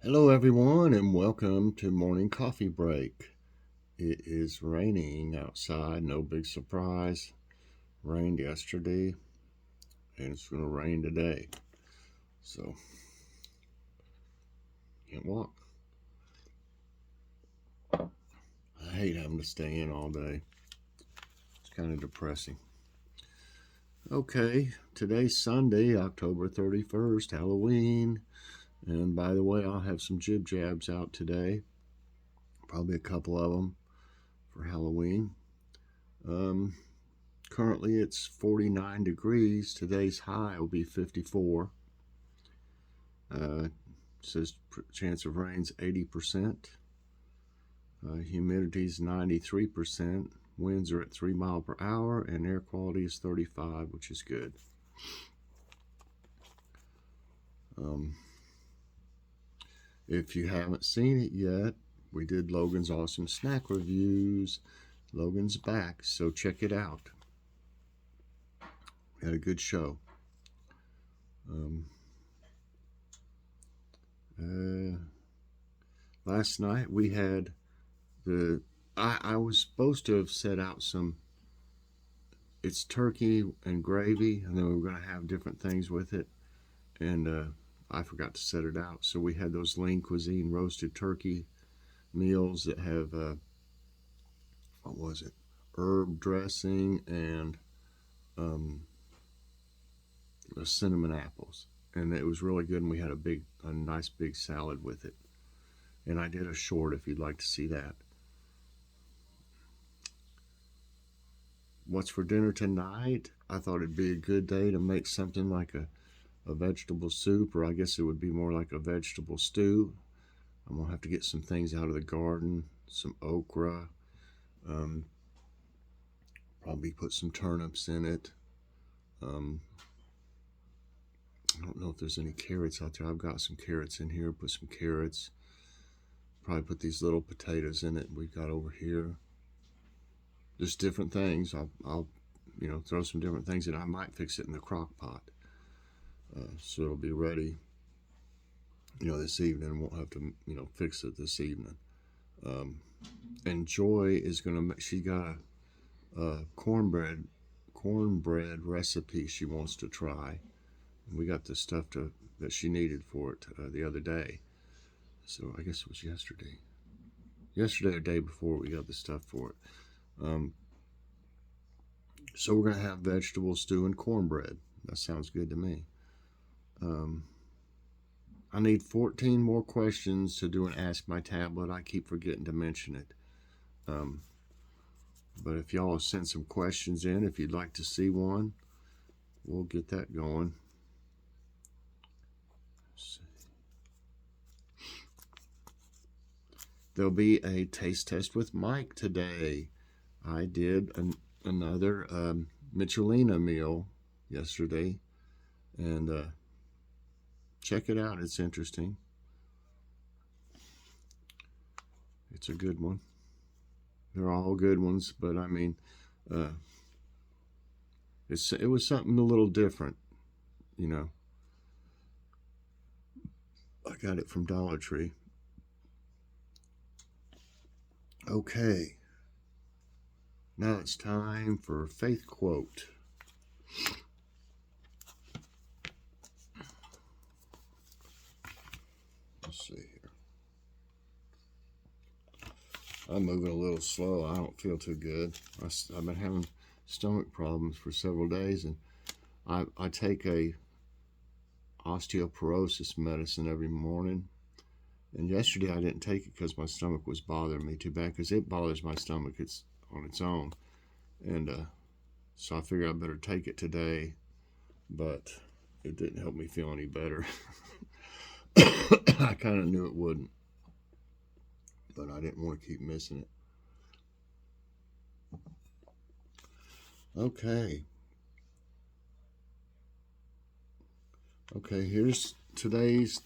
Hello, everyone, and welcome to Morning Coffee Break. It is raining outside, no big surprise. Rained yesterday, and it's going to rain today. So, can't walk. I hate having to stay in all day. It's kind of depressing. Okay, today's Sunday, October 31st, Halloween. And by the way, I'll have some jib jabs out today. Probably a couple of them for Halloween. Currently it's 49 degrees. Today's high will be 54. Says chance of rain's 80%. Humidity's 93%. Winds are at 3 miles per hour, and air quality is 35, which is good. If you haven't seen it yet, we did Logan's Awesome Snack Reviews. Logan's back, so check it out. We had a good show. Last night we had I was supposed to have set out some, it's turkey and gravy, and then we were going to have different things with it, and I forgot to set it out. So we had those Lean Cuisine roasted turkey meals that have, what was it, herb dressing and cinnamon apples. And it was really good, and we had a nice big salad with it. And I did a short if you'd like to see that. What's for dinner tonight? I thought it'd be a good day to make something like a vegetable soup, or I guess it would be more like a vegetable stew. I'm going to have to get some things out of the garden, some okra, probably put some turnips in it. I don't know if there's any carrots out there. I've got some carrots in here. Put some carrots. Probably put these little potatoes in it we've got over here. Just different things. I'll throw some different things in. I might fix it in the crock pot. So it'll be ready, this evening. Won't have to, fix it this evening. And Joy is going to make, she got a cornbread recipe she wants to try. And we got the stuff that she needed for it the other day. So I guess it was yesterday. Yesterday or day before we got the stuff for it. So we're going to have vegetable stew and cornbread. That sounds good to me. I need 14 more questions to do an Ask My Tablet. I keep forgetting to mention it. But if y'all send some questions in, if you'd like to see one, we'll get that going. There'll be a taste test with Mike today. I did another Michelina meal yesterday, and check it out. It's interesting. It's a good one. They're all good ones, but I mean, it was something a little different, I got it from Dollar Tree. Okay, now it's time for Faith Quote. Let's see here. I'm moving a little slow. I don't feel too good. I've been having stomach problems for several days, and I take a osteoporosis medicine every morning. And yesterday I didn't take it because my stomach was bothering me too bad, because it bothers my stomach. It's on its own. And so I figured I better take it today, but it didn't help me feel any better. I kind of knew it wouldn't, but I didn't want to keep missing it. Okay. Okay, here's today's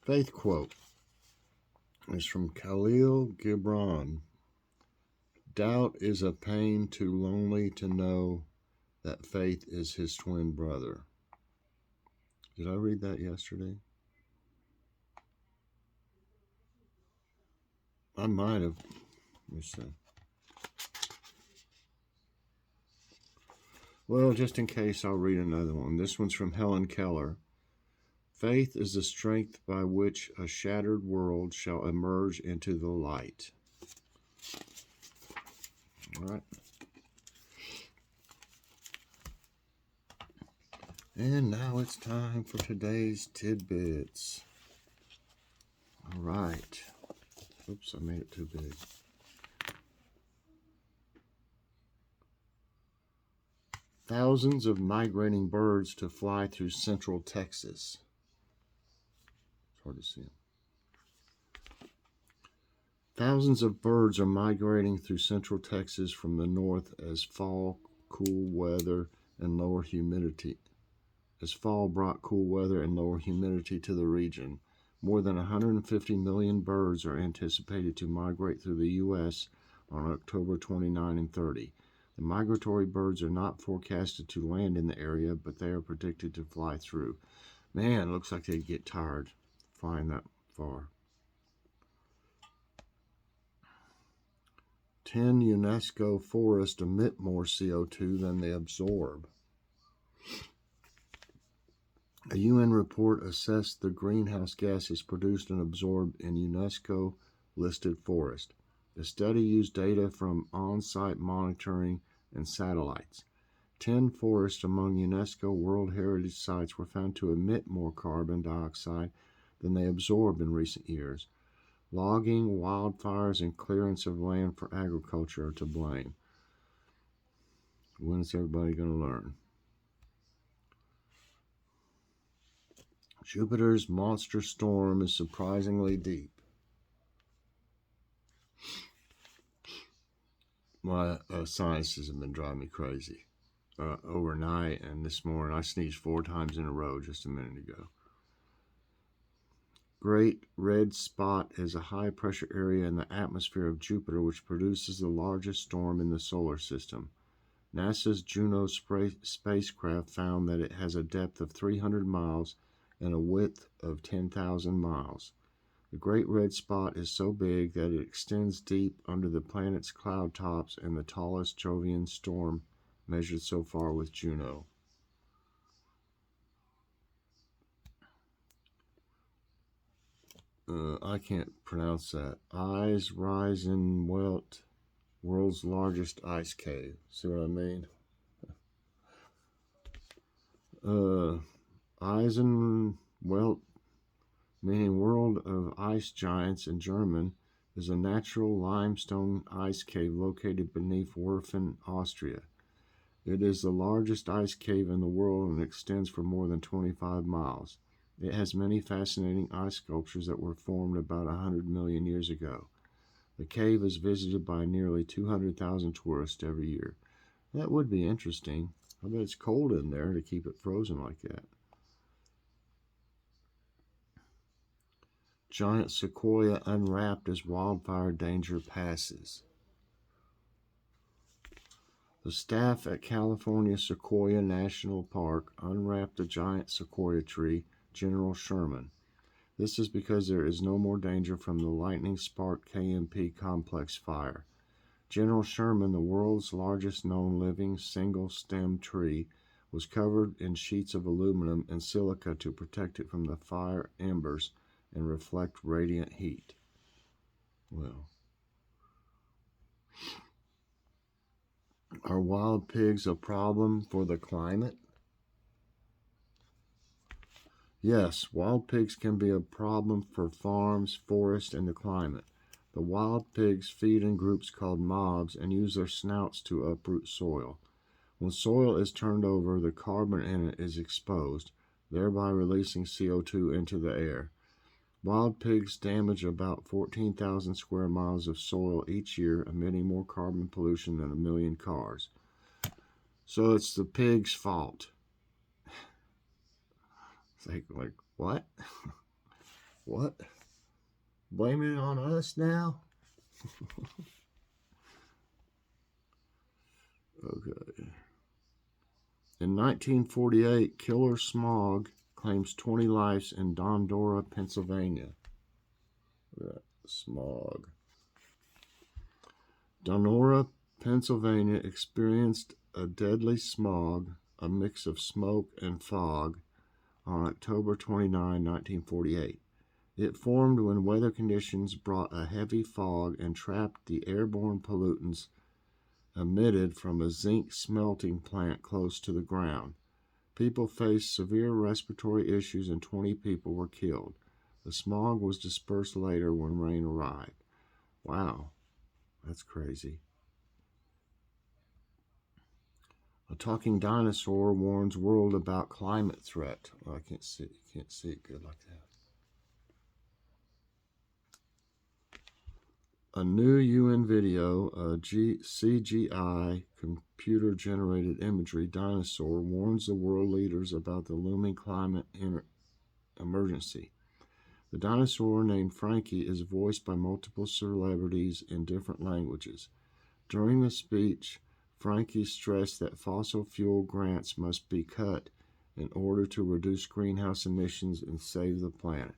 faith quote. It's from Khalil Gibran. Doubt is a pain too lonely to know that faith is his twin brother. Did I read that yesterday? I might have. Let me see. Well, just in case, I'll read another one. This one's from Helen Keller. Faith is the strength by which a shattered world shall emerge into the light. All right. And now it's time for today's tidbits. All right. Oops, I made it too big. Thousands of migrating birds to fly through central Texas. It's hard to see them. Thousands of birds are migrating through central Texas from the north as fall, cool weather, and lower humidity. As fall brought cool weather and lower humidity to the region, more than 150 million birds are anticipated to migrate through the U.S. on October 29 and 30. The migratory birds are not forecasted to land in the area, but they are predicted to fly through. Man, looks like they'd get tired flying that far. 10 UNESCO forests emit more CO2 than they absorb. A UN report assessed the greenhouse gases produced and absorbed in UNESCO-listed forests. The study used data from on-site monitoring and satellites. 10 forests among UNESCO World Heritage Sites were found to emit more carbon dioxide than they absorbed in recent years. Logging, wildfires, and clearance of land for agriculture are to blame. When is everybody going to learn? Jupiter's monster storm is surprisingly deep. My sinuses have been driving me crazy overnight and this morning. I sneezed 4 times in a row just a minute ago. Great Red Spot is a high-pressure area in the atmosphere of Jupiter which produces the largest storm in the solar system. NASA's Juno spacecraft found that it has a depth of 300 miles and a width of 10,000 miles. The Great Red Spot is so big that it extends deep under the planet's cloud tops and the tallest Jovian storm measured so far with Juno. I can't pronounce that. Eyes rise in Welt, world's largest ice cave. See what I mean? Eisenwelt, meaning world of ice giants in German, is a natural limestone ice cave located beneath Werfen, Austria. It is the largest ice cave in the world and extends for more than 25 miles. It has many fascinating ice sculptures that were formed about 100 million years ago. The cave is visited by nearly 200,000 tourists every year. That would be interesting. I bet it's cold in there to keep it frozen like that. Giant sequoia unwrapped as wildfire danger passes. The staff at California Sequoia National Park unwrapped the giant sequoia tree, General Sherman. This is because there is no more danger from the lightning-sparked KMP complex fire. General Sherman, the world's largest known living single-stem tree, was covered in sheets of aluminum and silica to protect it from the fire embers and reflect radiant heat. Well, are wild pigs a problem for the climate? Yes, wild pigs can be a problem for farms, forests, and the climate. The wild pigs feed in groups called mobs and use their snouts to uproot soil. When soil is turned over, the carbon in it is exposed, thereby releasing CO2 into the air. Wild pigs damage about 14,000 square miles of soil each year, emitting more carbon pollution than 1 million cars. So it's the pig's fault. It's like what? What? Blaming it on us now? Okay. In 1948, killer smog claims 20 lives in Dondora, Pennsylvania. Smog. Donora, Pennsylvania experienced a deadly smog, a mix of smoke and fog, on October 29, 1948. It formed when weather conditions brought a heavy fog and trapped the airborne pollutants emitted from a zinc smelting plant close to the ground. People faced severe respiratory issues and 20 people were killed. The smog was dispersed later when rain arrived. Wow, that's crazy. A talking dinosaur warns world about climate threat. Oh, I can't see it good like that. A new UN video, a CGI computer-generated imagery dinosaur warns the world leaders about the looming climate emergency. The dinosaur, named Frankie, is voiced by multiple celebrities in different languages. During the speech, Frankie stressed that fossil fuel grants must be cut in order to reduce greenhouse emissions and save the planet.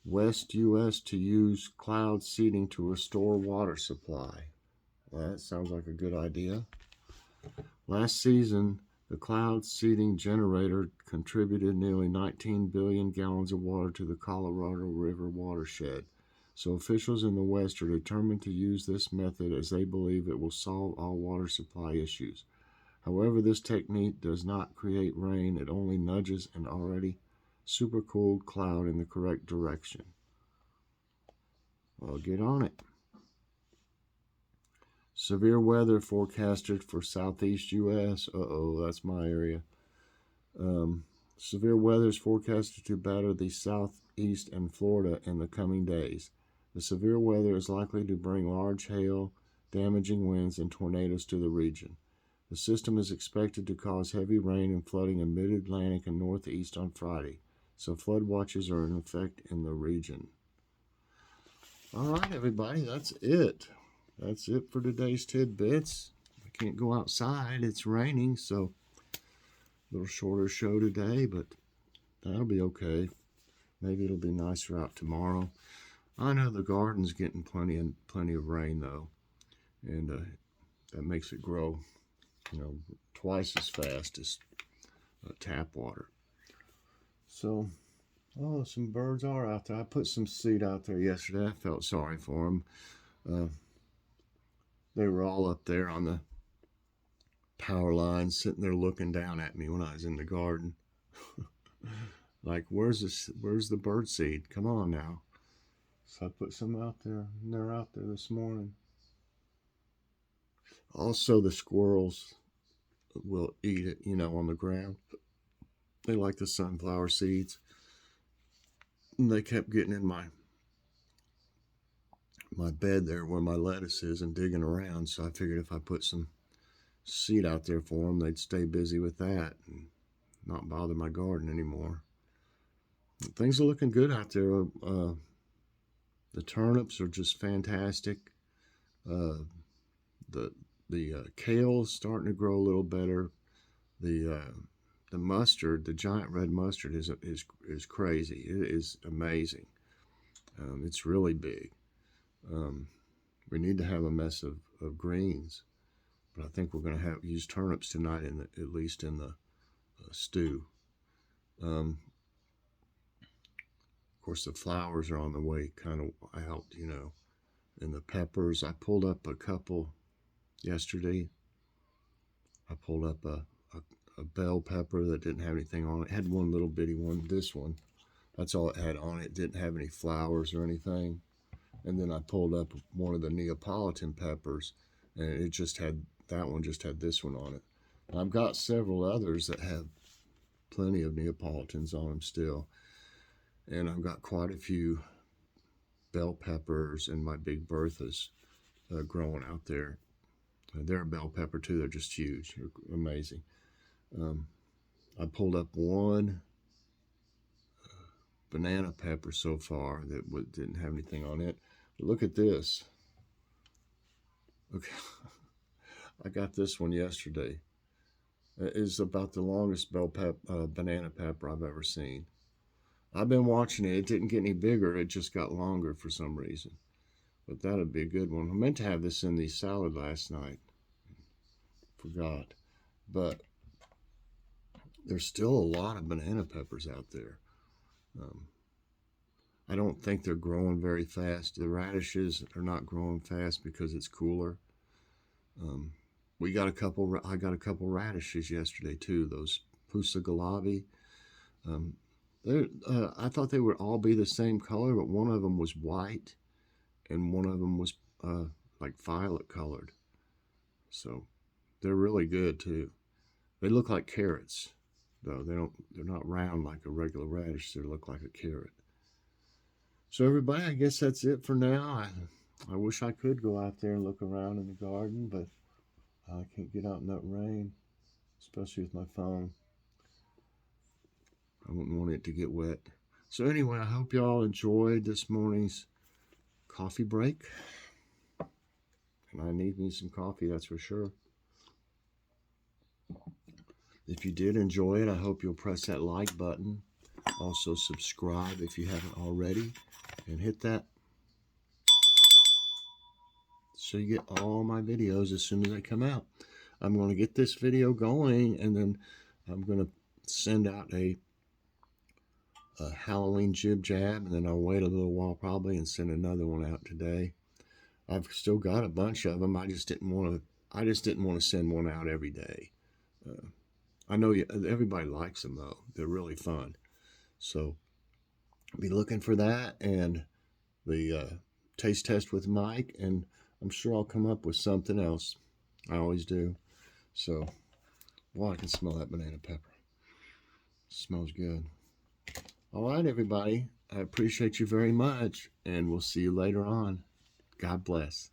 West U.S. to use cloud seeding to restore water supply. Well, that sounds like a good idea. Last season, the cloud seeding generator contributed nearly 19 billion gallons of water to the Colorado River watershed. So officials in the West are determined to use this method as they believe it will solve all water supply issues. However, this technique does not create rain. It only nudges an already supercooled cloud in the correct direction. Well, get on it. Severe weather forecasted for southeast U.S. Uh-oh, that's my area. Severe weather is forecasted to batter the southeast and Florida in the coming days. The severe weather is likely to bring large hail, damaging winds, and tornadoes to the region. The system is expected to cause heavy rain and flooding in mid-Atlantic and northeast on Friday, so flood watches are in effect in the region. All right, everybody, that's it. That's it for today's tidbits. I can't go outside. It's raining, so a little shorter show today, but that'll be okay. Maybe it'll be nicer out tomorrow. I know the garden's getting plenty of rain though, and that makes it grow, twice as fast as tap water. So, some birds are out there. I put some seed out there yesterday. I felt sorry for them. They were all up there on the power line, sitting there looking down at me when I was in the garden. Like, where's the bird seed? Come on now. So I put some out there, and they're out there this morning. Also, the squirrels will eat it, on the ground. They like the sunflower seeds. And they kept getting in my bed there where my lettuce is and digging around. So I figured if I put some seed out there for them, they'd stay busy with that and not bother my garden anymore. Things are looking good out there. The turnips are just fantastic. The kale is starting to grow a little better. The mustard, the giant red mustard, is crazy. It is amazing. It's really big. We need to have a mess of greens, but I think we're going to use turnips tonight at least in the stew. Of course, the flowers are on the way kind of out, and the peppers. I pulled up a couple yesterday. I pulled up a bell pepper that didn't have anything on it. It had one little bitty one, this one. That's all it had on it. It didn't have any flowers or anything. And then I pulled up one of the Neapolitan peppers, and that one just had this one on it. And I've got several others that have plenty of Neapolitans on them still. And I've got quite a few bell peppers and my big Berthas growing out there. They're a bell pepper too. They're just huge. They're amazing. I pulled up one banana pepper so far that didn't have anything on it. But look at this. Okay, I got this one yesterday. It is about the longest banana pepper I've ever seen. I've been watching it. It didn't get any bigger. It just got longer for some reason. But that would be a good one. I meant to have this in the salad last night. Forgot. But there's still a lot of banana peppers out there. Um, I don't think they're growing very fast. The radishes are not growing fast because it's cooler. Um, we got a couple. I got a couple radishes yesterday too. Those pusagalavi. Um, I thought they would all be the same color, but one of them was white and one of them was like violet colored. So they're really good too. They look like carrots, though. They're not round like a regular radish. They look like a carrot. So everybody, I guess that's it for now. I wish I could go out there and look around in the garden, but I can't get out in that rain, especially with my phone. I wouldn't want it to get wet. So anyway, I hope y'all enjoyed this morning's coffee break. And I need me some coffee, that's for sure. If you did enjoy it, I hope you'll press that like button. Also subscribe if you haven't already. And hit that so you get all my videos as soon as they come out. I'm going to get this video going, and then I'm going to send out a Halloween jib jab, and then I'll wait a little while probably and send another one out today. I've still got a bunch of them. I just didn't want to send one out every day. I know everybody likes them though. They're really fun. So be looking for that and the taste test with Mike, and I'm sure I'll come up with something else. I always do. So, well, I can smell that banana pepper. Smells good. All right, everybody. I appreciate you very much, and we'll see you later on. God bless.